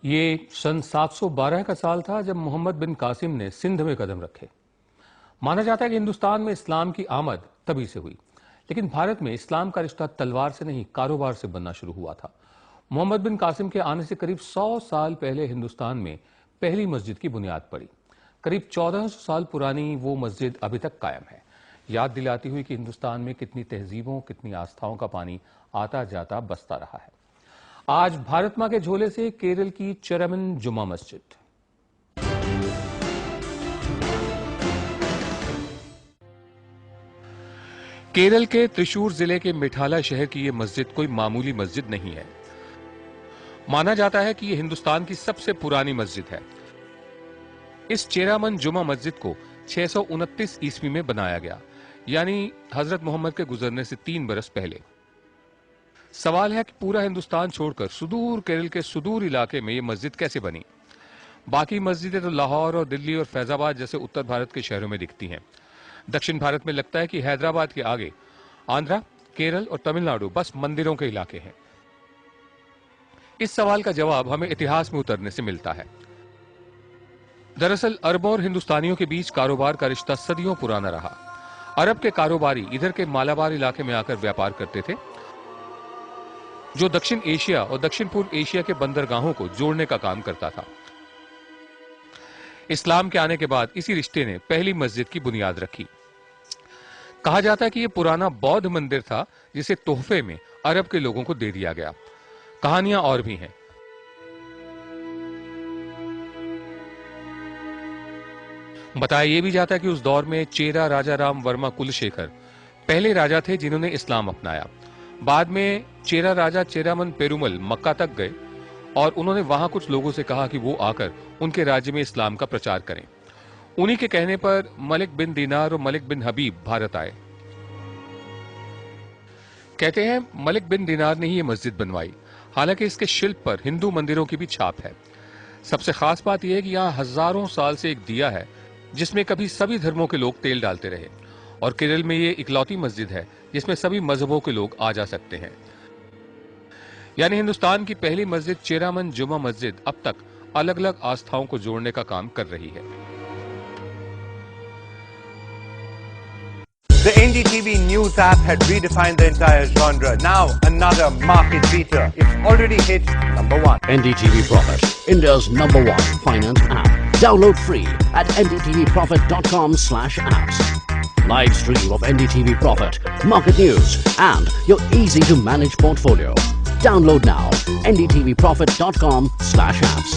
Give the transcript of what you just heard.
ये सन 712 का साल था जब मोहम्मद बिन कासिम ने सिंध में कदम रखे। माना जाता है कि हिंदुस्तान में इस्लाम की आमद तभी से हुई, लेकिन भारत में इस्लाम का रिश्ता तलवार से नहीं, कारोबार से बनना शुरू हुआ था। मोहम्मद बिन कासिम के आने से करीब 100 साल पहले हिंदुस्तान में पहली मस्जिद की बुनियाद पड़ी। करीब 1400 साल पुरानी वो मस्जिद अभी तक कायम है, याद दिलाती हुई कि हिंदुस्तान में कितनी तहजीबों, कितनी आस्थाओं का पानी आता जाता बसता रहा है। आज भारत मां के झोले से केरल की चेरामन जुमा मस्जिद। केरल के त्रिशूर जिले के मिठाला शहर की यह मस्जिद कोई मामूली मस्जिद नहीं है। माना जाता है कि यह हिंदुस्तान की सबसे पुरानी मस्जिद है। इस चेरामन जुमा मस्जिद को 629 ईस्वी में बनाया गया, यानी हजरत मोहम्मद के गुजरने से 3 बरस पहले। सवाल है कि पूरा हिंदुस्तान छोड़कर सुदूर केरल के सुदूर इलाके में यह मस्जिद कैसे बनी। बाकी मस्जिदें तो लाहौर और दिल्ली और फैजाबाद जैसे उत्तर भारत के शहरों में दिखती हैं। दक्षिण भारत में लगता है कि हैदराबाद के आगे आंध्रा, केरल और तमिलनाडु बस मंदिरों के इलाके हैं। इस सवाल का जवाब हमें इतिहास में उतरने से मिलता है। दरअसल अरबों और हिंदुस्तानियों के बीच कारोबार का रिश्ता सदियों पुराना रहा। अरब के कारोबारी इधर के मालाबार इलाके में आकर व्यापार करते थे, जो दक्षिण एशिया और दक्षिण पूर्व एशिया के बंदरगाहों को जोड़ने का काम करता था। इस्लाम के आने के बाद इसी रिश्ते ने पहली मस्जिद की बुनियाद रखी। कहा जाता है कि यह पुराना बौद्ध मंदिर था जिसे तोहफे में अरब के लोगों को दे दिया गया। कहानियां और भी हैं। बताया यह भी जाता है कि उस दौर में चेरा राजा राम वर्मा कुलशेखर पहले राजा थे जिन्होंने इस्लाम अपनाया। बाद में चेरा राजा चेरामन पेरुमल मक्का तक गए और उन्होंने वहां कुछ लोगों से कहा कि वो आकर उनके राज्य में इस्लाम का प्रचार करें। उन्हीं के कहने पर मलिक बिन दीनार और मलिक बिन हबीब भारत आए। कहते हैं मलिक बिन दीनार ने ही ये मस्जिद बनवाई। हालांकि इसके शिल्प पर हिंदू मंदिरों की भी छाप है। सबसे खास बात यह है कि यहाँ हजारों साल से एक दिया है जिसमें कभी सभी धर्मों के लोग तेल डालते रहे, और केरल में ये इकलौती मस्जिद है जिसमें सभी मजहबों के लोग आ जा सकते हैं। यानी हिंदुस्तान की पहली मस्जिद चेरामन जुमा मस्जिद अब तक अलग अलग आस्थाओं को जोड़ने का काम कर रही है। The NDTV News app had redefined the entire genre. Now another market beater. It's already hit #1. NDTV Profit, India's #1 finance app. Download free at ndtvprofit.com/apps. Live stream of NDTV Profit, market news and your easy to manage portfolio. Download now ndtvprofit.com/apps.